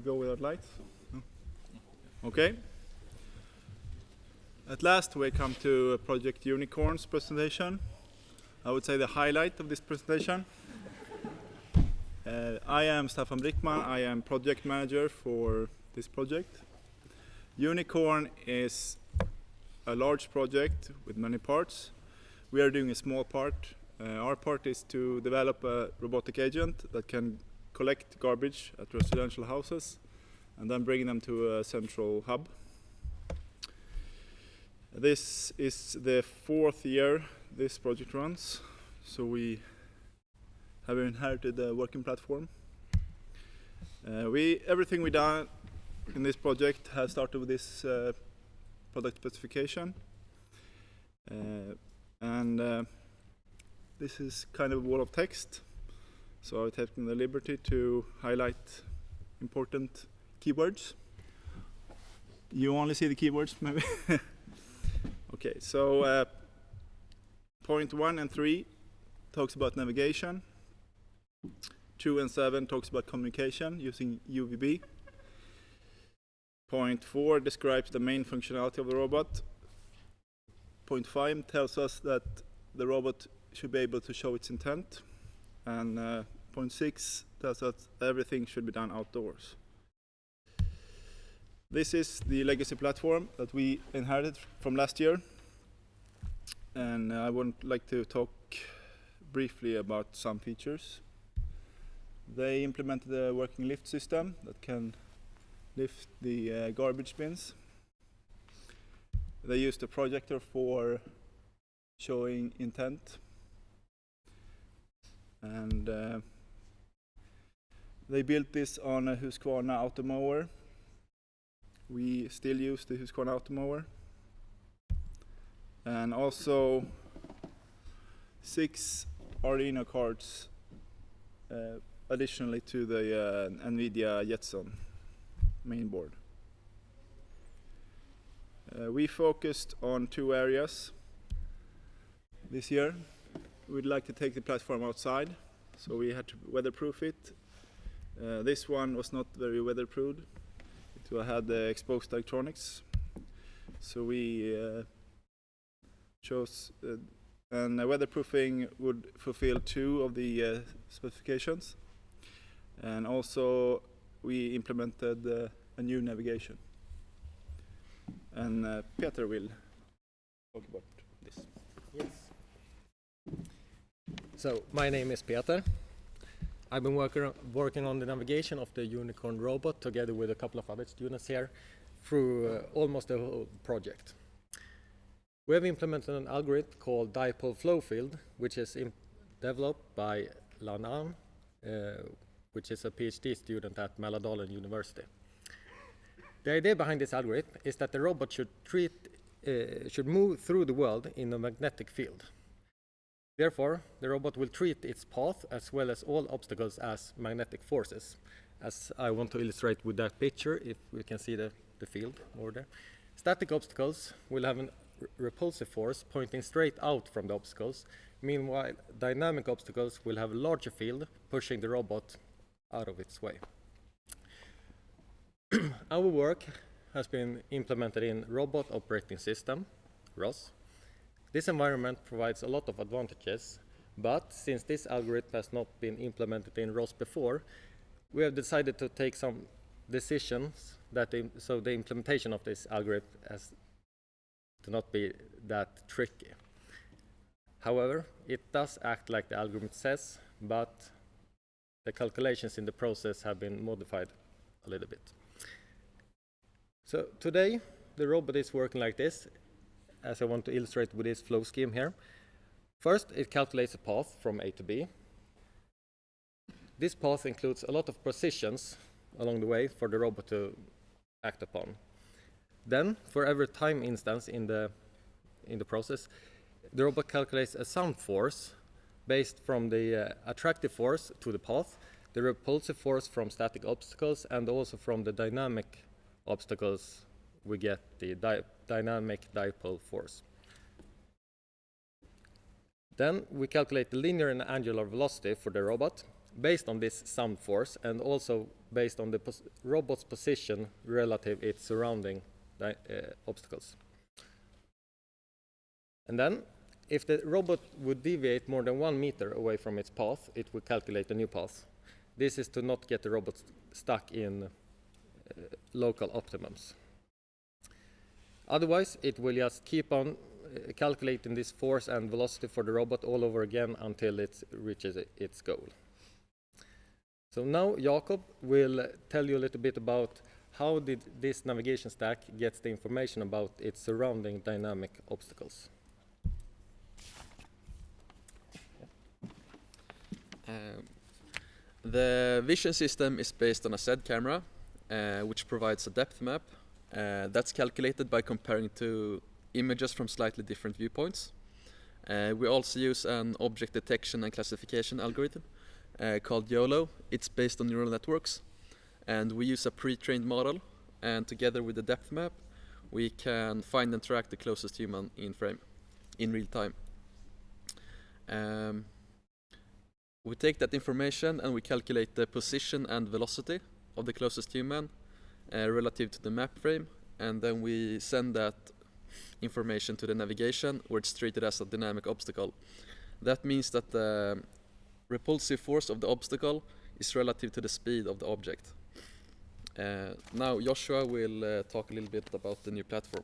we go without lights? No? Okay. At last we come to Project Unicorn's presentation. I would say the highlight of this presentation. I am Staffan Brickman. I am project manager for this project. Unicorn is a large project with many parts. We are doing a small part. Our part is to develop a robotic agent that can collect garbage at residential houses and then bring them to a central hub. This is the 4th year this project runs, so we have inherited a working platform. Everything we done in this project has started with this product specification, and this is kind of a wall of text, so I've taken the liberty to highlight important keywords. You only see the keywords, maybe? Okay, so point 1 and 3 talks about navigation. 2 and 7 talks about communication using UVB. Point 4 describes the main functionality of the robot. Point 5 tells us that the robot should be able to show its intent. And point 6 tells us everything should be done outdoors. This is the legacy platform that we inherited from last year. And I would like to talk briefly about some features. They implemented a working lift system that can lift the garbage bins. They used a projector for showing intent. And they built this on a Husqvarna Automower. We still use the Husqvarna Automower. And also 6 Arduino cards additionally to the NVIDIA Jetson mainboard. We focused on 2 areas this year. We'd like to take the platform outside, so we had to weatherproof it. This one was not very weatherproof. It had exposed electronics, so we chose and weatherproofing would fulfill 2 of the specifications, and also we implemented a new navigation. And Peter will talk about this. Yes. So my name is Peter. I've been working on the navigation of the Unicorn robot together with a couple of other students here through almost the whole project. We have implemented an algorithm called dipole flow field, which is developed by Lan An, which is a PhD student at Mälardalen University. The idea behind this algorithm is that the robot should move through the world in a magnetic field. Therefore, the robot will treat its path as well as all obstacles as magnetic forces, as I want to illustrate with that picture, if we can see the field over there. Static obstacles will have a repulsive force pointing straight out from the obstacles. Meanwhile, dynamic obstacles will have a larger field pushing the robot out of its way. Our work has been implemented in Robot Operating System, ROS. This environment provides a lot of advantages, but since this algorithm has not been implemented in ROS before, we have decided to take some decisions so the implementation of this algorithm has to not be that tricky. However, it does act like the algorithm says, but the calculations in the process have been modified a little bit. So today, the robot is working like this, as I want to illustrate with this flow scheme here. First, it calculates a path from A to B. This path includes a lot of positions along the way for the robot to act upon. Then, for every time instance in the process, the robot calculates a sound force based from the attractive force to the path, the repulsive force from static obstacles, and also from the dynamic obstacles we get the dynamic dipole force. Then we calculate the linear and angular velocity for the robot, based on this sound force and also based on the robot's position relative its surrounding obstacles. And then, if the robot would deviate more than 1 meter away from its path, it will calculate a new path. This is to not get the robot stuck in local optimums. Otherwise, it will just keep on calculating this force and velocity for the robot all over again until it reaches its goal. So now Jakob will tell you a little bit about how did this navigation stack get the information about its surrounding dynamic obstacles. The vision system is based on a Z camera, which provides a depth map that's calculated by comparing two images from slightly different viewpoints. We also use an object detection and classification algorithm called YOLO. It's based on neural networks, and we use a pre-trained model, and together with the depth map we can find and track the closest human in frame in real time. We take that information and we calculate the position and velocity of the closest human relative to the map frame, and then we send that information to the navigation where it's treated as a dynamic obstacle. That means that the repulsive force of the obstacle is relative to the speed of the object. Now Joshua will talk a little bit about the new platform.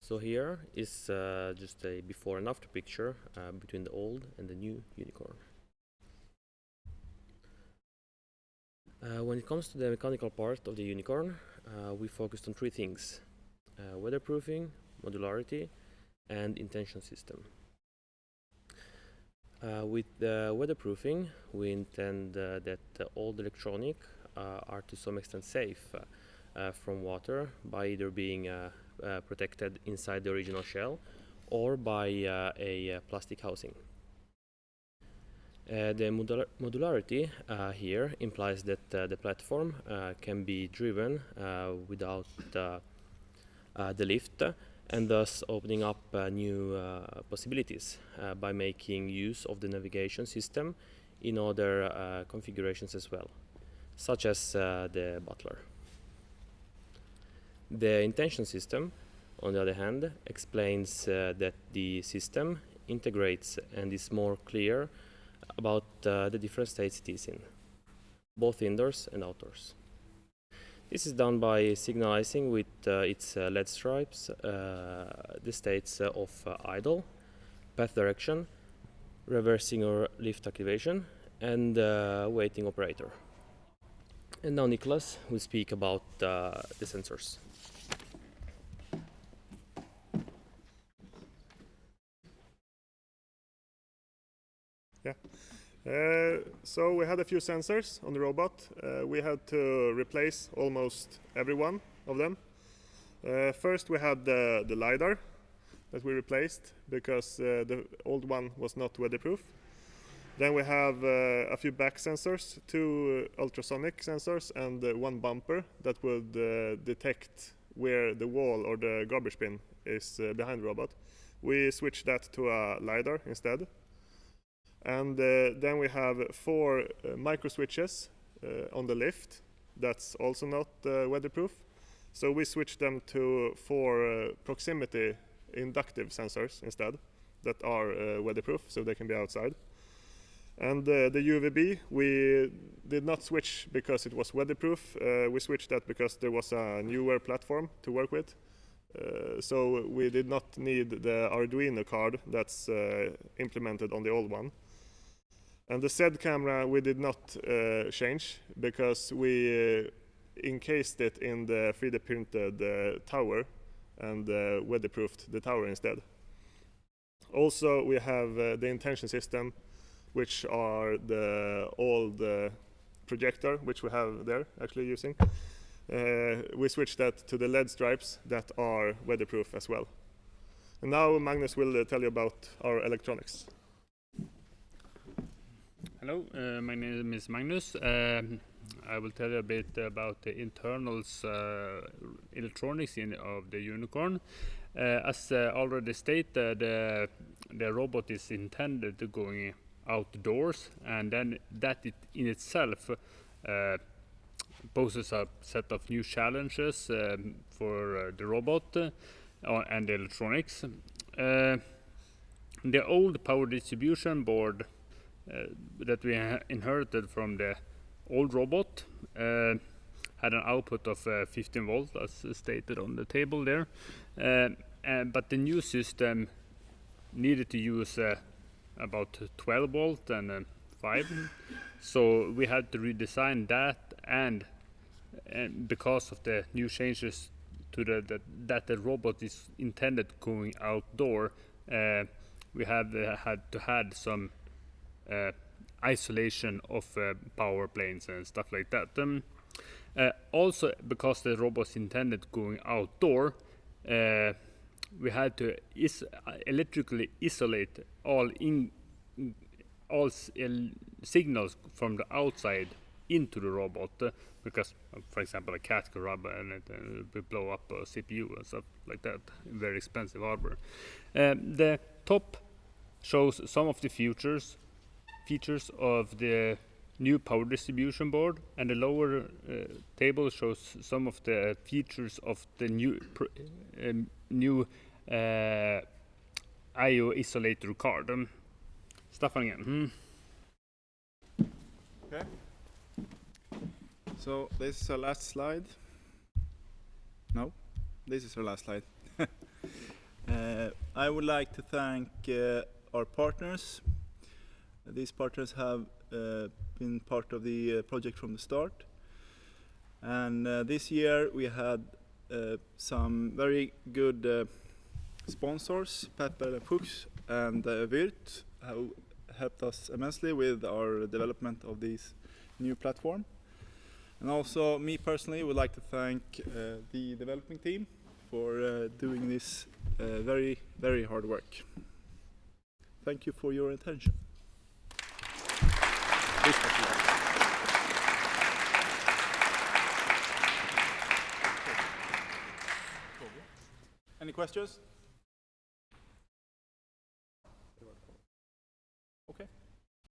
So here is just a before and after picture between the old and the new Unicorn. When it comes to the mechanical part of the Unicorn, we focused on 3 things: weatherproofing, modularity, and intention system. With the weatherproofing, we intend that all the electronic are to some extent safe from water by either being protected inside the original shell or by a plastic housing. The modularity here implies that the platform can be driven without the lift, and thus opening up new possibilities by making use of the navigation system in other configurations as well, such as the Butler. The intention system, on the other hand, explains that the system integrates and is more clear about the different states it is in, both indoors and outdoors. This is done by signalizing with its LED stripes the states of idle, path direction, reversing or lift activation, and waiting operator. And now Nicholas will speak about the sensors. So we had a few sensors on the robot. We had to replace almost every one of them. First we had the LiDAR that we replaced because the old one was not weatherproof. Then we have a few back sensors, 2 ultrasonic sensors and 1 bumper that would detect where the wall or the garbage bin is behind the robot. We switched that to a LiDAR instead. And then we have 4 micro switches on the lift that's also not weatherproof. So we switched them to 4 proximity inductive sensors instead that are weatherproof, so they can be outside. And the UVB we did not switch because it was weatherproof. We switched that because there was a newer platform to work with. So we did not need the Arduino card that's implemented on the old one. And the Z camera we did not change because we encased it in the 3D printed tower and weatherproofed the tower instead. Also we have the intention system, which are the old projector, which we have there actually using. We switched that to the LED stripes that are weatherproof as well. And now Magnus will tell you about our electronics. Hello, my name is Magnus. I will tell you a bit about the internals electronics of the Unicorn. As already stated, the robot is intended to going outdoors, and then that in itself poses a set of new challenges for the robot and the electronics. The old power distribution board that we inherited from the old robot had an output of 15 volts, as stated on the table there. But the new system needed to use about 12 volt and 5. So we had to redesign that, and because of the new changes to that the robot is intended going outdoor, we had to add some isolation of power planes and stuff like that. Also, because the robot is intended going outdoor, we had to electrically isolate all signals from the outside into the robot, because, for example, a cat could rub and it would blow up a CPU and stuff like that. Very expensive hardware. The top shows some of the features of the new power distribution board, and the lower table shows some of the features of the new I/O isolator card. Staffan again. Okay. So this is our last slide. No, this is our last slide. I would like to thank our partners. These partners have been part of the project from the start. And this year we had some very good sponsors, Pepper & Fuchs and Wyrt, who helped us immensely with our development of this new platform. And also, me personally, would like to thank the developing team for doing this very, very hard work. Thank you for your attention. Any questions?